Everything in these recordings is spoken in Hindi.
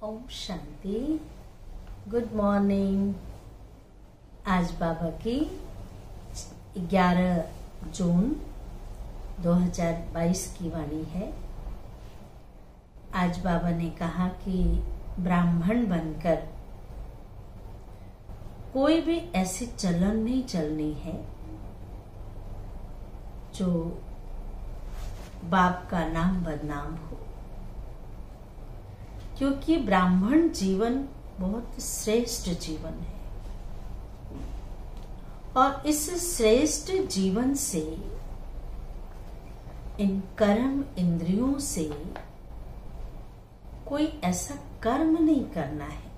ओम शांति। Good morning. आज बाबा की 11 जून 2022 की वाणी है। आज बाबा ने कहा कि ब्राह्मण बनकर कोई भी ऐसी चलन नहीं चलनी है जो बाप का नाम बदनाम हो, क्योंकि ब्राह्मण जीवन बहुत श्रेष्ठ जीवन है और इस श्रेष्ठ जीवन से इन कर्म इंद्रियों से कोई ऐसा कर्म नहीं करना है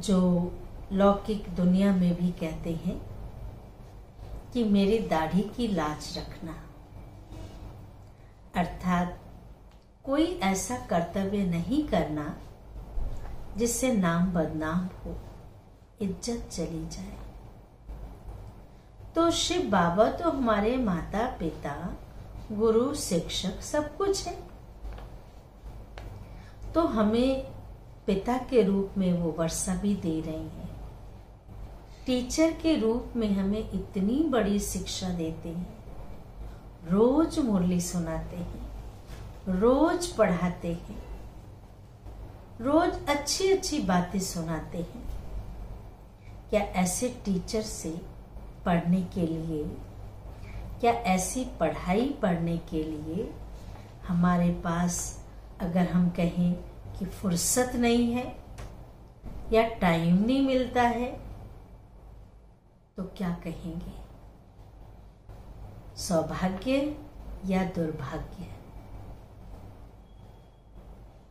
जो लौकिक दुनिया में भी कहते हैं कि मेरी दाढ़ी की लाज रखना, अर्थात कोई ऐसा कर्तव्य नहीं करना जिससे नाम बदनाम हो, इज्जत चली जाए। तो शिव बाबा तो हमारे माता पिता, गुरु, शिक्षक सब कुछ है, तो हमें पिता के रूप में वो वर्षा भी दे रहे हैं, टीचर के रूप में हमें इतनी बड़ी शिक्षा देते हैं, रोज मुरली सुनाते हैं, रोज पढ़ाते हैं, रोज अच्छी अच्छी बातें सुनाते हैं। क्या ऐसे टीचर से पढ़ने के लिए, क्या ऐसी पढ़ाई पढ़ने के लिए हमारे पास अगर हम कहें कि फुर्सत नहीं है या टाइम नहीं मिलता है तो क्या कहेंगे? सौभाग्य या दुर्भाग्य?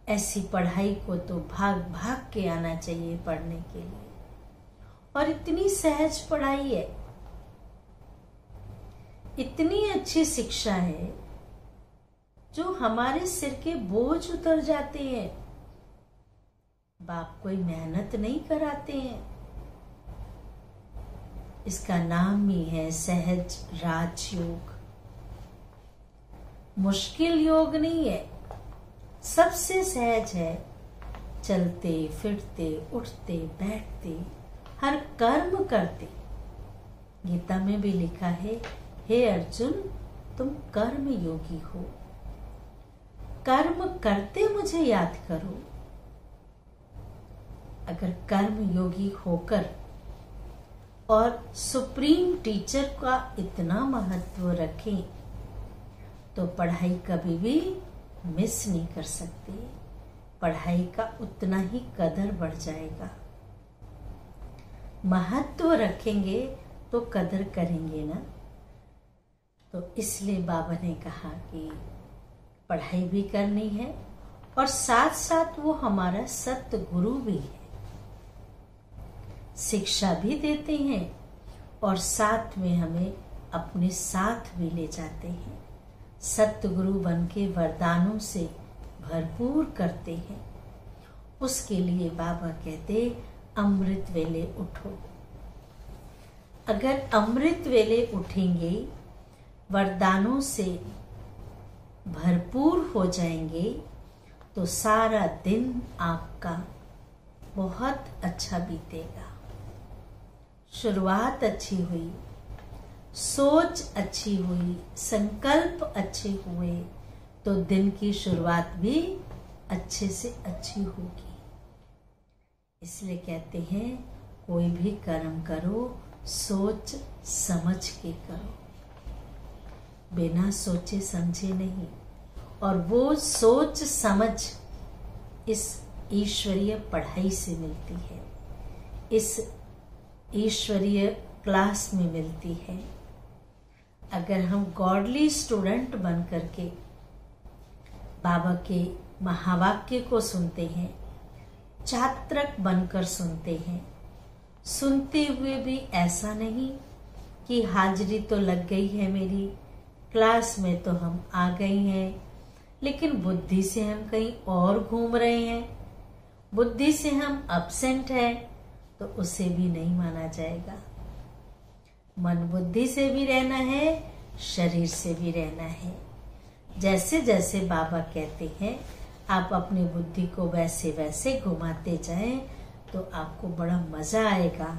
ऐसी पढ़ाई को तो भाग भाग के आना चाहिए पढ़ने के लिए, और इतनी सहज पढ़ाई है, इतनी अच्छी शिक्षा है जो हमारे सिर के बोझ उतर जाते हैं। बाप कोई मेहनत नहीं कराते हैं। इसका नाम ही है सहज राजयोग। मुश्किल योग नहीं है, सबसे सहज है। चलते फिरते उठते बैठते हर कर्म करते। गीता में भी लिखा है, हे अर्जुन तुम कर्म योगी हो, कर्म करते मुझे याद करो। अगर कर्म योगी होकर और सुप्रीम टीचर का इतना महत्व रखें तो पढ़ाई कभी भी मिस नहीं कर सकते। पढ़ाई का उतना ही कदर बढ़ जाएगा। महत्व रखेंगे तो कदर करेंगे ना। तो इसलिए बाबा ने कहा कि पढ़ाई भी करनी है और साथ साथ वो हमारा सत्य गुरु भी है, शिक्षा भी देते हैं और साथ में हमें अपने साथ भी ले जाते हैं। सत्य गुरु बन के वरदानों से भरपूर करते हैं। उसके लिए बाबा कहते अमृत वेले उठो। अगर अमृत वेले उठेंगे, वरदानों से भरपूर हो जाएंगे तो सारा दिन आपका बहुत अच्छा बीतेगा। शुरुआत अच्छी हुई, सोच अच्छी हुई, संकल्प अच्छे हुए तो दिन की शुरुआत भी अच्छे से अच्छी होगी। इसलिए कहते हैं कोई भी कर्म करो सोच समझ के करो, बिना सोचे समझे नहीं। और वो सोच समझ इस ईश्वरीय पढ़ाई से मिलती है, इस ईश्वरीय क्लास में मिलती है। अगर हम गॉडली स्टूडेंट बन करके बाबा के महावाक्य को सुनते हैं, छात्रक बनकर सुनते हैं, सुनते हुए भी ऐसा नहीं कि हाजिरी तो लग गई है मेरी, क्लास में तो हम आ गए हैं, लेकिन बुद्धि से हम कहीं और घूम रहे हैं, बुद्धि से हम अब्सेंट हैं, तो उसे भी नहीं माना जाएगा। मन बुद्धि से भी रहना है, शरीर से भी रहना है। जैसे जैसे बाबा कहते हैं आप अपनी बुद्धि को वैसे वैसे घुमाते जाएं तो आपको बड़ा मजा आएगा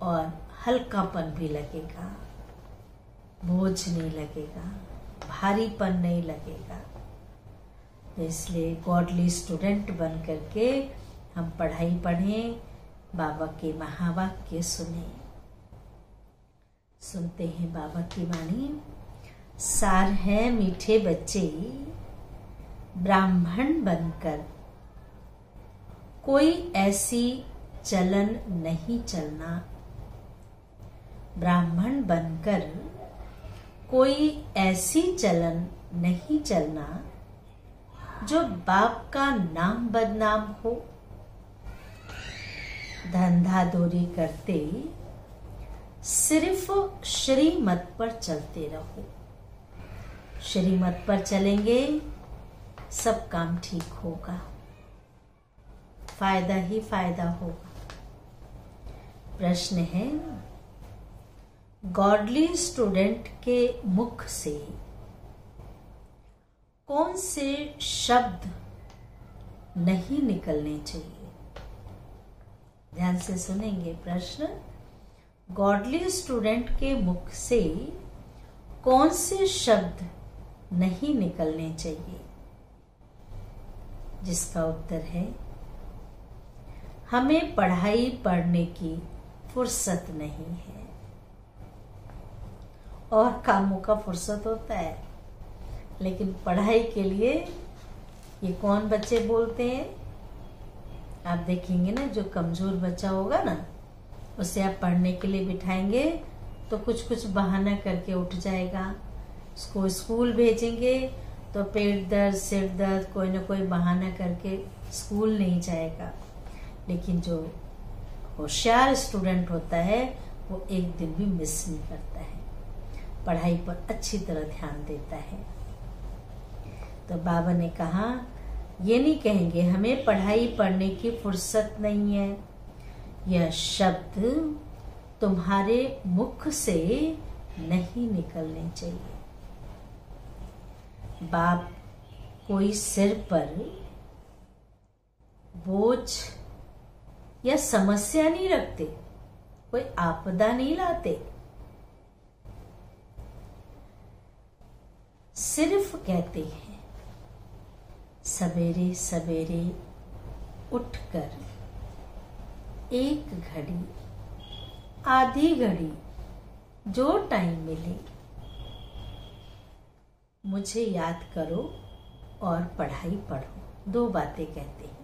और हल्कापन भी लगेगा, बोझ नहीं लगेगा, भारीपन नहीं लगेगा। तो इसलिए गॉडली स्टूडेंट बन करके हम पढ़ाई पढ़ें, बाबा के महावाक्य सुने। सुनते हैं बाबा की वाणी। सार है मीठे बच्चे ब्राह्मण बनकर, कोई ऐसी चलन नहीं चलना। ब्राह्मण बनकर कोई ऐसी चलन नहीं चलना जो बाप का नाम बदनाम हो। धंधादौरी करते सिर्फ श्रीमत पर चलते रहो। श्रीमत पर चलेंगे सब काम ठीक होगा, फायदा ही फायदा होगा। प्रश्न है, गॉडली स्टूडेंट के मुख से कौन से शब्द नहीं निकलने चाहिए? ध्यान से सुनेंगे प्रश्न। गॉडली स्टूडेंट के मुख से कौन से शब्द नहीं निकलने चाहिए? जिसका उत्तर है, हमें पढ़ाई पढ़ने की फुर्सत नहीं है। और कामों का फुर्सत होता है, लेकिन पढ़ाई के लिए ये कौन बच्चे बोलते हैं? आप देखेंगे ना, जो कमजोर बच्चा होगा ना, उसे आप पढ़ने के लिए बिठाएंगे तो कुछ कुछ बहाना करके उठ जाएगा। उसको स्कूल भेजेंगे तो पेट दर्द, सिर दर्द, कोई ना कोई बहाना करके स्कूल नहीं जाएगा। लेकिन जो होशियार स्टूडेंट होता है वो एक दिन भी मिस नहीं करता है, पढ़ाई पर अच्छी तरह ध्यान देता है। तो बाबा ने कहा, ये नहीं कहेंगे हमें पढ़ाई पढ़ने की फुर्सत नहीं है। यह शब्द तुम्हारे मुख से नहीं निकलने चाहिए। बाप कोई सिर पर बोझ या समस्या नहीं रखते, कोई आपदा नहीं लाते। सिर्फ कहते हैं, सवेरे सवेरे उठकर एक घड़ी, आधी घड़ी, जो टाइम मिले मुझे याद करो और पढ़ाई पढ़ो। दो बातें कहते हैं,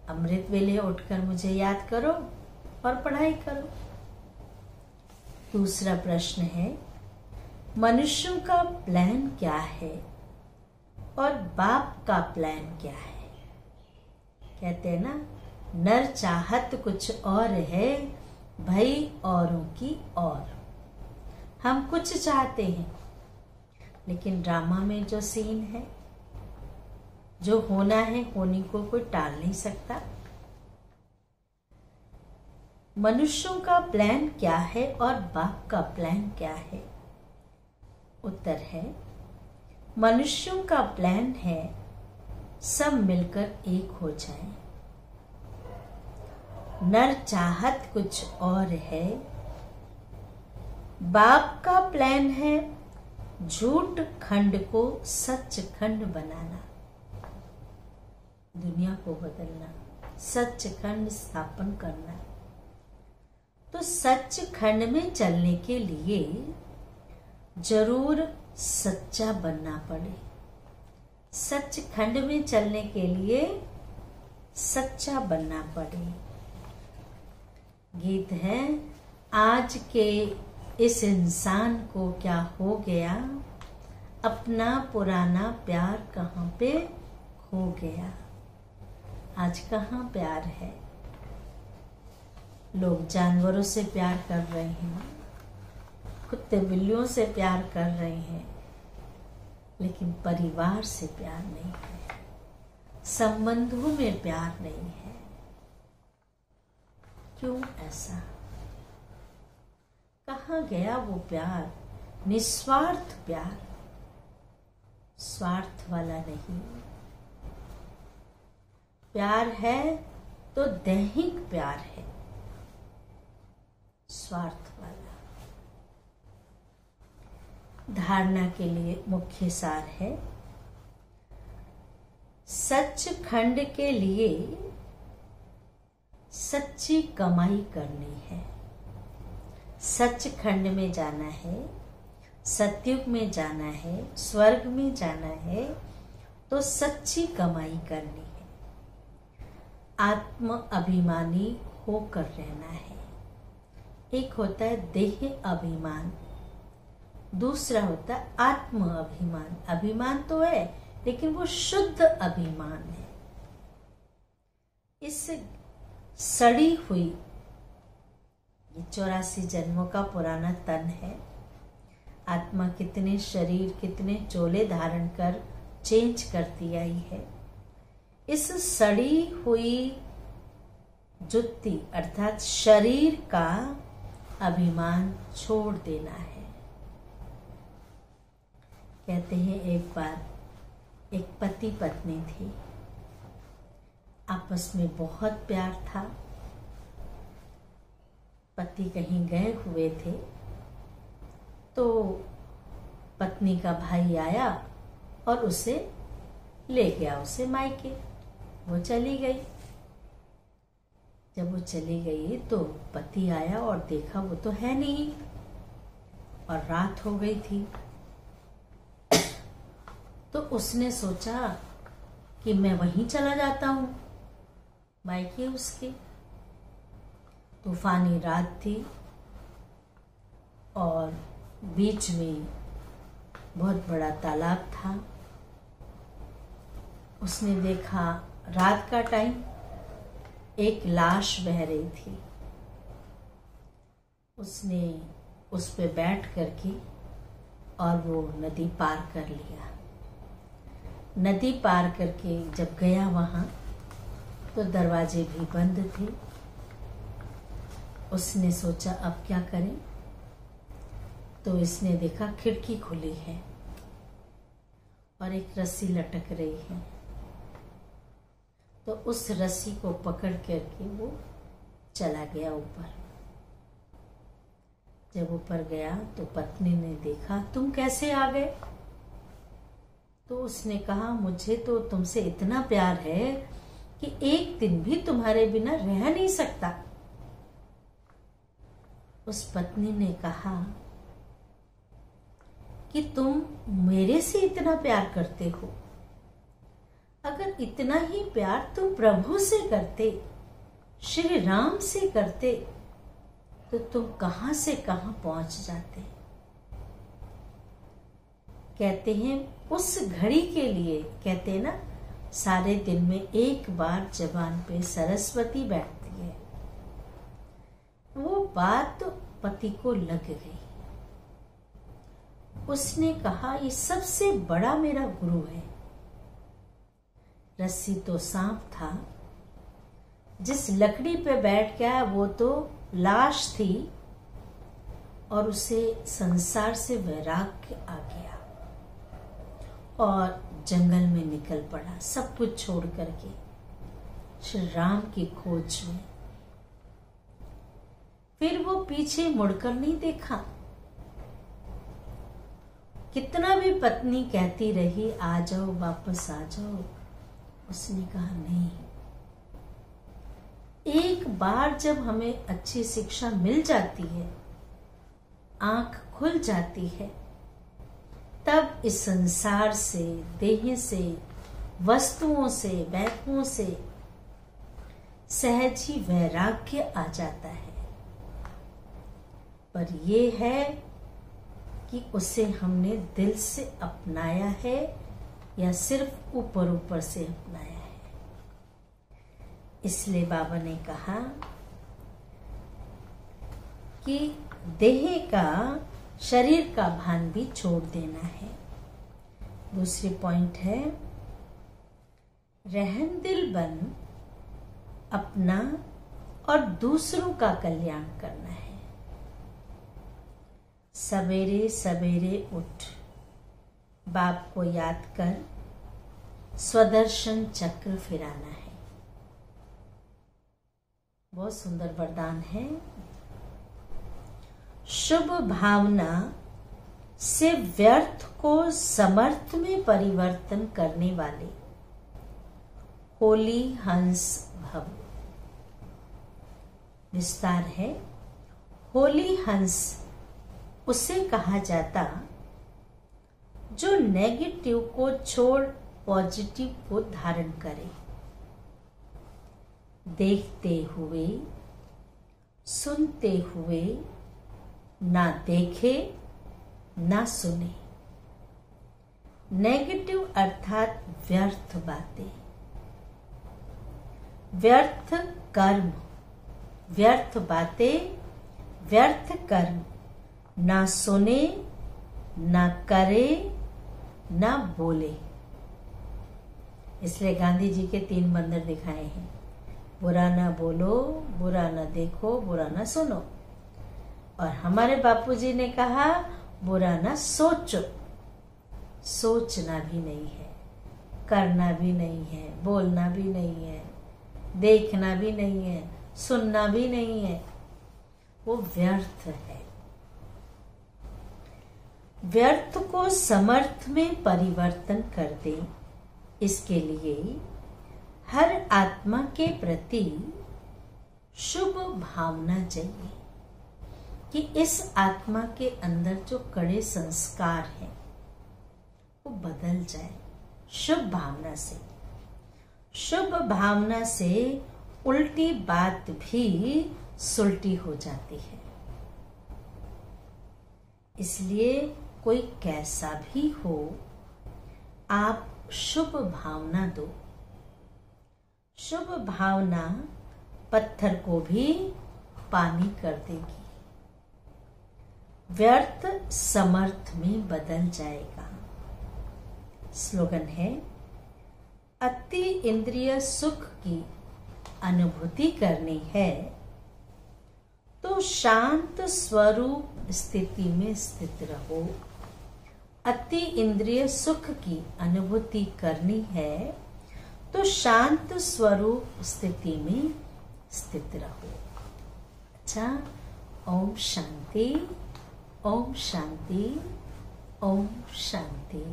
अमृत वेले उठकर मुझे याद करो और पढ़ाई करो। दूसरा प्रश्न है, मनुष्यों का प्लान क्या है और बाप का प्लान क्या है? कहते हैं ना, नर चाहत कुछ और है, भई औरों की और। हम कुछ चाहते हैं, लेकिन ड्रामा में जो सीन है, जो होना है, होने को कोई टाल नहीं सकता। मनुष्यों का प्लान क्या है और बाप का प्लान क्या है? उत्तर है, मनुष्यों का प्लान है सब मिलकर एक हो जाएं। नर चाहत कुछ और है, बाप का प्लान है झूठ खंड को सच खंड बनाना, दुनिया को बदलना, सच खंड स्थापन करना। तो सच खंड में चलने के लिए जरूर सच्चा बनना पड़े। सच खंड में चलने के लिए सच्चा बनना पड़े। गीत है, आज के इस इंसान को क्या हो गया, अपना पुराना प्यार कहाँ पे खो गया। आज कहाँ प्यार है? लोग जानवरों से प्यार कर रहे हैं, कुत्ते बिल्लियों से प्यार कर रहे हैं, लेकिन परिवार से प्यार नहीं है, संबंधों में प्यार नहीं है। क्यों ऐसा? कहाँ गया वो प्यार? निस्वार्थ प्यार, स्वार्थ वाला नहीं, प्यार है तो दैहिक प्यार है, स्वार्थ वाला। धारणा के लिए मुख्य सार है, सचखंड के लिए सच्ची कमाई करनी है। सचखंड में जाना है, सतयुग में जाना है, स्वर्ग में जाना है, तो सच्ची कमाई करनी है। आत्म अभिमानी होकर रहना है। एक होता है देह अभिमान, दूसरा होता है आत्म अभिमान। अभिमान तो है लेकिन वो शुद्ध अभिमान है। इस सड़ी हुई, ये 84 जन्मों का पुराना तन है। आत्मा कितने शरीर, कितने चोले धारण कर चेंज करती आई है। इस सड़ी हुई जुत्ती अर्थात शरीर का अभिमान छोड़ देना है। कहते हैं एक बार एक पति पत्नी थी, आपस में बहुत प्यार था। पति कहीं गए हुए थे तो पत्नी का भाई आया और उसे ले गया, उसे मायके। वो चली गई। जब वो चली गई तो पति आया और देखा वो तो है नहीं, और रात हो गई थी। तो उसने सोचा कि मैं वहीं चला जाता हूं, मायके उसके। तूफानी रात थी और बीच में बहुत बड़ा तालाब था। उसने देखा रात का टाइम, एक लाश बह रही थी। उसने उस पे बैठ करके और वो नदी पार कर लिया। नदी पार करके जब गया वहां तो दरवाजे भी बंद थे। उसने सोचा अब क्या करें, तो इसने देखा खिड़की खुली है और एक रस्सी लटक रही है। तो उस रस्सी को पकड़ करके वो चला गया ऊपर। जब ऊपर गया तो पत्नी ने देखा, तुम कैसे आ गए? तो उसने कहा, मुझे तो तुमसे इतना प्यार है कि एक दिन भी तुम्हारे बिना रह नहीं सकता। उस पत्नी ने कहा कि तुम मेरे से इतना प्यार करते हो, अगर इतना ही प्यार तुम प्रभु से करते, श्री राम से करते, तो तुम कहां से कहां पहुंच जाते। कहते हैं उस घड़ी के लिए, कहते हैं ना, सारे दिन में एक बार जबान पे सरस्वती बैठती है। वो बात तो पति को लग गई। उसने कहा, ये सबसे बड़ा मेरा गुरु है। रस्सी तो सांप था, जिस लकड़ी पे बैठ गया वो तो लाश थी, और उसे संसार से वैराग्य आ गया और जंगल में निकल पड़ा, सब कुछ छोड़ करके श्री राम की खोज में। फिर वो पीछे मुड़कर नहीं देखा। कितना भी पत्नी कहती रही, आ जाओ, वापस आ जाओ, उसने कहा नहीं। एक बार जब हमें अच्छी शिक्षा मिल जाती है, आंख खुल जाती है, तब इस संसार से, देह से, वस्तुओं से, वैभवों से सहज ही वैराग्य आ जाता है। पर यह है कि उसे हमने दिल से अपनाया है या सिर्फ ऊपर ऊपर से अपनाया है। इसलिए बाबा ने कहा कि देह का, शरीर का भान भी छोड़ देना है। दूसरी पॉइंट है, रहन दिल बन अपना और दूसरों का कल्याण करना है। सवेरे सवेरे उठ बाप को याद कर स्वदर्शन चक्र फिराना है। बहुत सुंदर वरदान है। शुभ भावना से व्यर्थ को समर्थ में परिवर्तन करने वाले होली हंस भव। विस्तार है। होली हंस उसे कहा जाता जो नेगेटिव को छोड़ पॉजिटिव को धारण करे, देखते हुए सुनते हुए ना देखे ना सुने। नेगेटिव अर्थात व्यर्थ बातें, व्यर्थ कर्म, व्यर्थ बातें, व्यर्थ कर्म ना सुने ना करे ना बोले। इसलिए गांधी जी के 3 बंदर दिखाए हैं। बुरा ना बोलो, बुरा ना देखो, बुरा ना सुनो। और हमारे बापूजी ने कहा बुरा ना सोचो। सोचना भी नहीं है, करना भी नहीं है, बोलना भी नहीं है, देखना भी नहीं है, सुनना भी नहीं है, वो व्यर्थ है। व्यर्थ को समर्थ में परिवर्तन कर दे, इसके लिए हर आत्मा के प्रति शुभ भावना चाहिए कि इस आत्मा के अंदर जो कड़े संस्कार हैं वो बदल जाए। शुभ भावना से, शुभ भावना से उल्टी बात भी सुलटी हो जाती है। इसलिए कोई कैसा भी हो, आप शुभ भावना दो। शुभ भावना पत्थर को भी पानी कर देगी, व्यर्थ समर्थ में बदल जाएगा। स्लोगन है, अति इंद्रिय सुख की अनुभूति करनी है तो शांत स्वरूप स्थिति में स्थित रहो। अति इंद्रिय सुख की अनुभूति करनी है तो शांत स्वरूप स्थिति में स्थित रहो। अच्छा, ओम शांति, ओम शांति, ओम शांति।